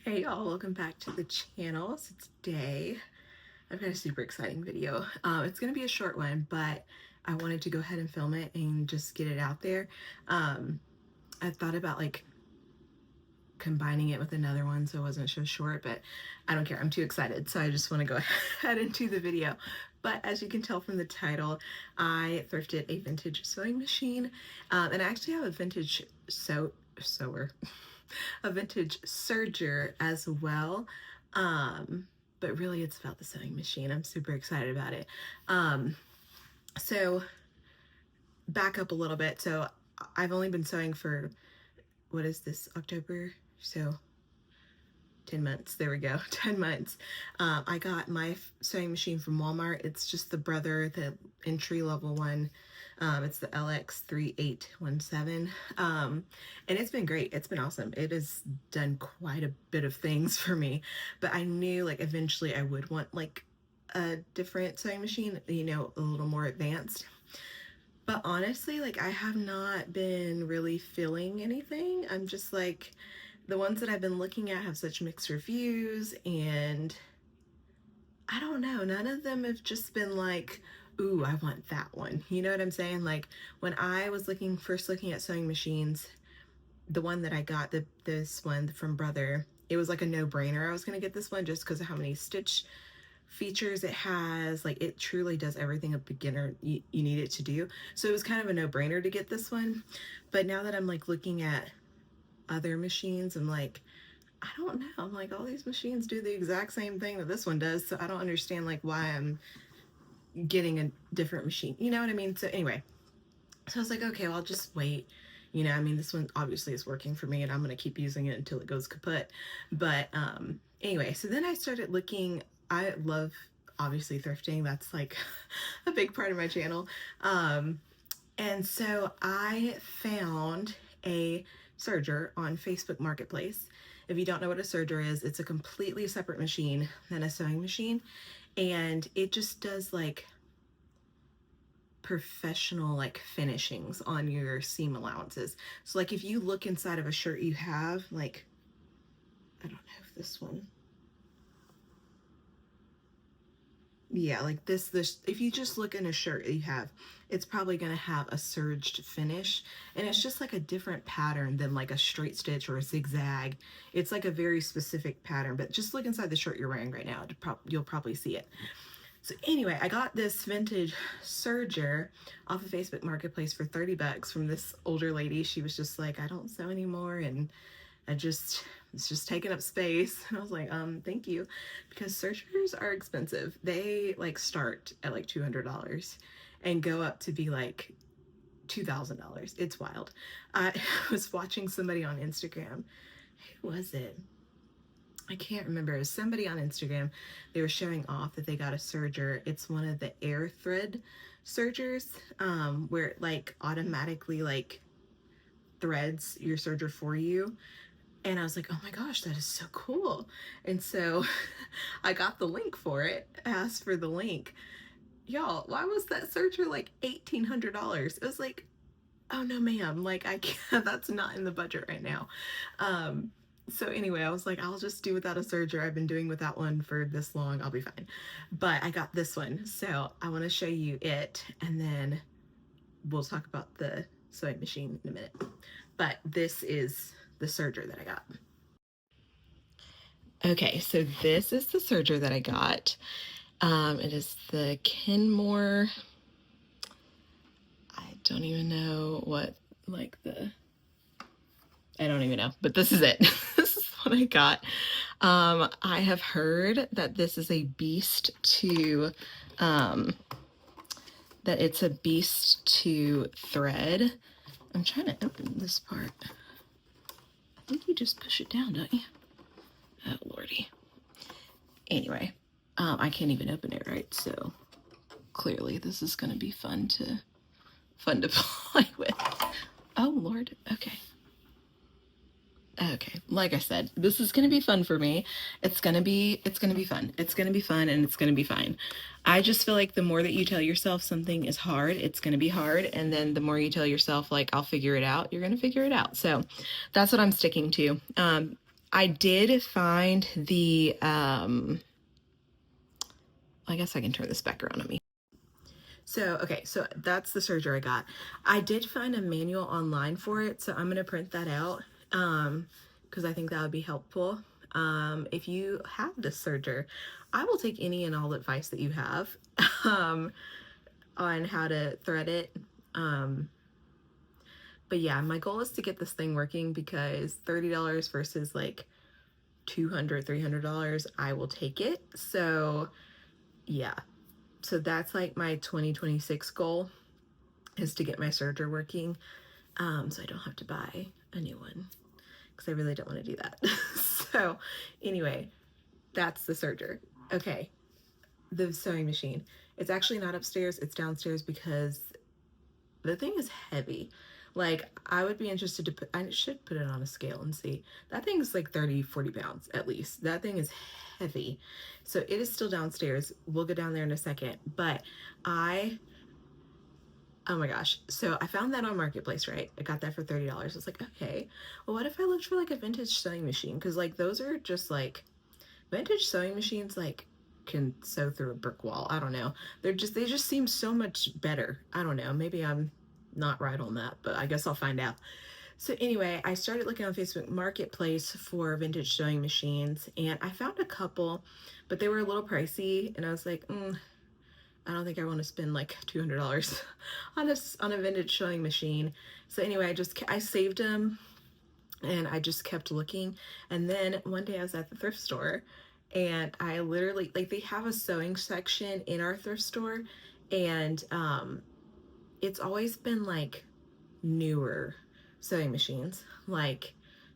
Hey y'all, welcome back to the channel. So today I've got a super exciting video. It's gonna be a short one, but I wanted to go ahead and film it and just get it out there. I thought about like combining it with another one so it wasn't so short, but I don't care. I'm too excited, so I just want to go ahead and do the video. But as you can tell from the title, I thrifted a vintage sewing machine, and I actually have a vintage sewer, a vintage serger as well. But really it's about the sewing machine. I'm super excited about it. So back up a little bit. So I've only been sewing for, what is this, October? So 10 months. There we go. 10 months. I got my sewing machine from Walmart. It's just the the entry level one. It's the LX3817. And it's been great. It's been awesome. It has done quite a bit of things for me, but I knew like eventually I would want like a different sewing machine, you know, a little more advanced. But honestly, like I have not been really feeling anything. I'm just like, the ones that I've been looking at have such mixed reviews, and I don't know, none of them have just been like, ooh, I want that one. You know what I'm saying? Like when I was first looking at sewing machines, the one that I got, this one from Brother, it was like a no-brainer. I was gonna get this one just because of how many stitch features it has. Like it truly does everything a beginner you need it to do. So it was kind of a no-brainer to get this one. But now that I'm like looking at other machines, I'm like, I don't know. I'm like, all these machines do the exact same thing that this one does. So I don't understand like why I'm getting a different machine. You know what I mean? So anyway, so I was like, okay, well, I'll just wait. You know, I mean, this one obviously is working for me and I'm going to keep using it until it goes kaput. But anyway, so then I started looking. I love obviously thrifting. That's like a big part of my channel. And so I found a serger on Facebook Marketplace. If you don't know what a serger is, it's a completely separate machine than a sewing machine. And it just does like professional like finishings on your seam allowances. So like if you look inside of a shirt you have, like, I don't know if this one, yeah, like this, if you just look in a shirt you have, it's probably going to have a serged finish, and it's just like a different pattern than like a straight stitch or a zigzag. It's like a very specific pattern, but just look inside the shirt you're wearing right now, you'll probably see it. So anyway, I got this vintage serger off of Facebook Marketplace for 30 bucks from this older lady. She was just like, I don't sew anymore, and it's just taking up space. And I was like, thank you, because sergers are expensive. They like start at like $200 and go up to be like $2,000. It's wild. I was watching somebody on Instagram. Who was it? I can't remember. It was somebody on Instagram. They were showing off that they got a serger. It's one of the air thread sergers, where it like automatically like threads your serger for you. And I was like, oh my gosh, that is so cool. And so I got the link for it, asked for the link. Y'all, why was that serger like $1,800? It was like, oh no ma'am, like I can't, that's not in the budget right now. So anyway, I was like, I'll just do without a serger. I've been doing without one for this long, I'll be fine. But I got this one, so I want to show you it, and then we'll talk about the sewing machine in a minute. But this is the serger that I got. Okay, so this is the serger that I got. It is the Kenmore, I don't even know what, like I don't even know, but this is it. This is what I got. I have heard that this is a beast to, that it's a beast to thread. I'm trying to open this part. I think you just push it down, don't you? Oh, Lordy. Anyway, I can't even open it right, so clearly this is going to be fun to play with. Oh, Lord. Okay. Okay, like I said, this is gonna be fun for me. It's gonna be fun. It's gonna be fun, and it's gonna be fine. I just feel like the more that you tell yourself something is hard, it's gonna be hard, and then the more you tell yourself like I'll figure it out, you're gonna figure it out. So that's what I'm sticking to. I did find the, I guess I can turn this back around on me. So, okay, so that's the serger I got. I did find a manual online for it, so I'm going to print that out because I think that would be helpful. If you have this serger, I will take any and all advice that you have on how to thread it. But yeah, my goal is to get this thing working because $30 versus like $200, $300, I will take it. So yeah, so that's like my 2026 goal is to get my serger working, so I don't have to buy a new one because I really don't want to do that. So anyway, that's the serger. Okay, the sewing machine. It's actually not upstairs, it's downstairs because the thing is heavy. Like, I would be interested to I should put it on a scale and see. That thing is like 30, 40 pounds at least. That thing is heavy. So it is still downstairs. We'll go down there in a second. But oh my gosh. So I found that on Marketplace, right? I got that for $30. I was like, okay, well, what if I looked for like a vintage sewing machine? Because like those are just like vintage sewing machines, like can sew through a brick wall. I don't know. They just seem so much better. I don't know. Maybe I'm not right on that, but I guess I'll find out. So anyway, I started looking on Facebook Marketplace for vintage sewing machines, and I found a couple, but they were a little pricey, and I was like, I don't think I want to spend like $200 on a vintage sewing machine. So anyway, I saved them, and I just kept looking. And then one day I was at the thrift store, and I literally, like, they have a sewing section in our thrift store, and it's always been like newer sewing machines. Like,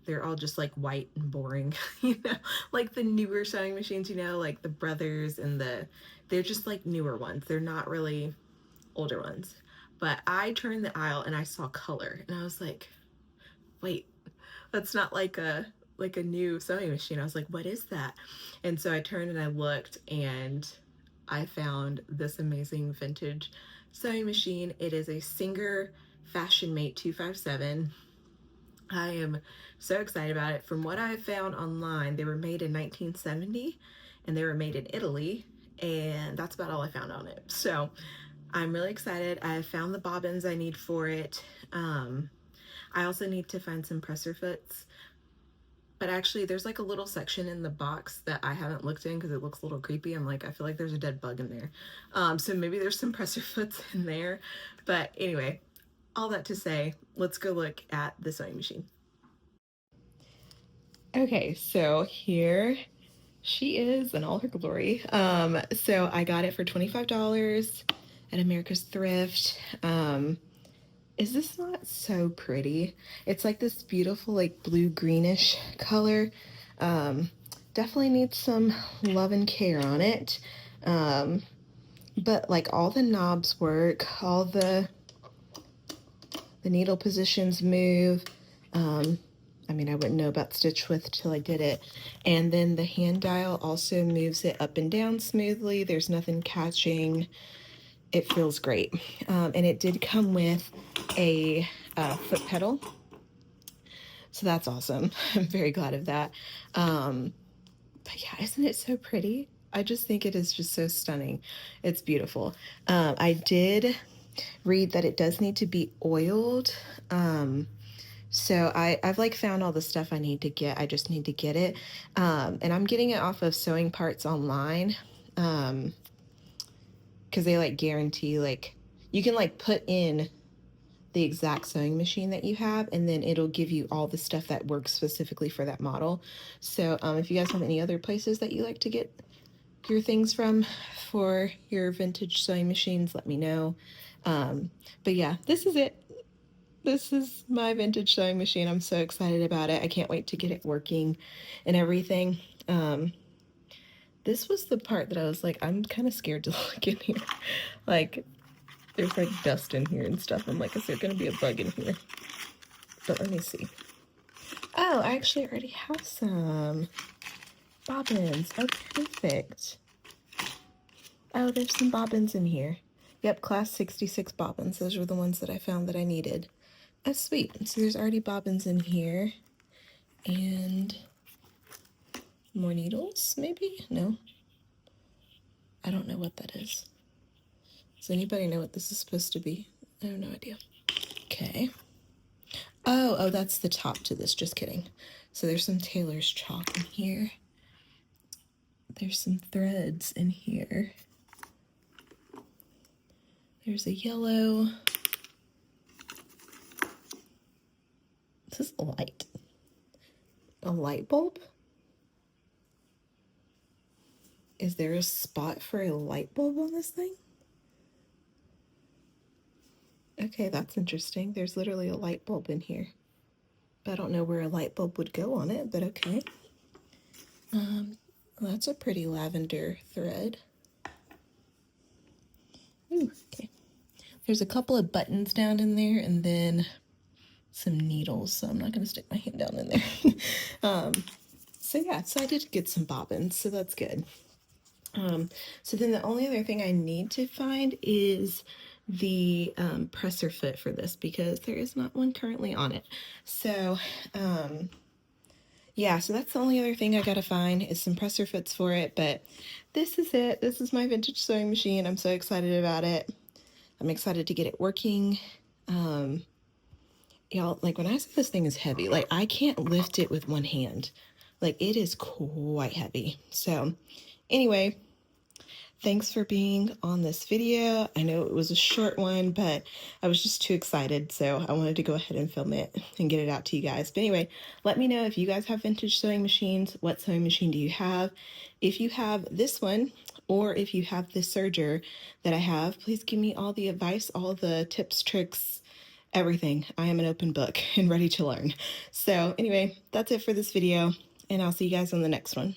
they're all just like white and boring, you know, like the newer sewing machines, you know, like the Brothers and they're just like newer ones. They're not really older ones. But I turned the aisle and I saw color, and I was like, wait, that's not like a new sewing machine. I was like, what is that? And so I turned and I looked, and I found this amazing vintage sewing machine. It is a Singer Fashion Mate 257. I am so excited about it. From what I found online, they were made in 1970 and they were made in Italy, and that's about all I found on it. So I'm really excited. I found the bobbins I need for it. I also need to find some presser foots, but actually there's like a little section in the box that I haven't looked in because it looks a little creepy. I'm like, I feel like there's a dead bug in there. So maybe there's some presser foots in there. But anyway, all that to say, let's go look at the sewing machine. Okay, so here she is in all her glory. So I got it for $25 at America's Thrift. Is this not so pretty? It's like this beautiful, like blue greenish color. Definitely needs some love and care on it. But like all the knobs work, all the needle positions move. I mean, I wouldn't know about stitch width till I did it. And then the hand dial also moves it up and down smoothly. There's nothing catching. It feels great. And it did come with a foot pedal. So that's awesome. I'm very glad of that. But yeah, isn't it so pretty? I just think it is just so stunning. It's beautiful. I did read that it does need to be oiled. So I've like found all the stuff I need to get. I just need to get it. And I'm getting it off of Sewing Parts Online. Because they like guarantee, like, you can like put in the exact sewing machine that you have, and then it'll give you all the stuff that works specifically for that model. So if you guys have any other places that you like to get your things from for your vintage sewing machines, let me know. But yeah, this is it. This is my vintage sewing machine. I'm so excited about it. I can't wait to get it working and everything. This was the part that I was like, I'm kind of scared to look in here. Like, there's like dust in here and stuff. I'm like, is there gonna be a bug in here? But let me see. Oh, I actually already have some bobbins. Oh, perfect. Oh, there's some bobbins in here. Yep, class 66 bobbins. Those were the ones that I found that I needed. Oh, sweet. So there's already bobbins in here. And More needles, maybe? No. I don't know what that is. Does anybody know what this is supposed to be? I have no idea. Okay. Oh, that's the top to this. Just kidding. So there's some tailor's chalk in here. There's some threads in here. There's a yellow. This is a light. A light bulb? Is there a spot for a light bulb on this thing? Okay, that's interesting. There's literally a light bulb in here. I don't know where a light bulb would go on it, but okay. Well, that's a pretty lavender thread. Ooh, okay. There's a couple of buttons down in there and then some needles, so I'm not going to stick my hand down in there. So yeah, so I did get some bobbins, so that's good. So then the only other thing I need to find is the presser foot for this, because there is not one currently on it. So yeah, so that's the only other thing I gotta find is some presser foots for it, but this is it. This is my vintage sewing machine. I'm so excited about it. I'm excited to get it working. Y'all, like when I say this thing is heavy, like I can't lift it with one hand. Like it is quite heavy. So anyway, thanks for being on this video. I know it was a short one, but I was just too excited, so I wanted to go ahead and film it and get it out to you guys. But anyway, let me know if you guys have vintage sewing machines. What sewing machine do you have? If you have this one, or if you have the serger that I have, please give me all the advice, all the tips, tricks, everything. I am an open book and ready to learn. So anyway, that's it for this video, and I'll see you guys on the next one.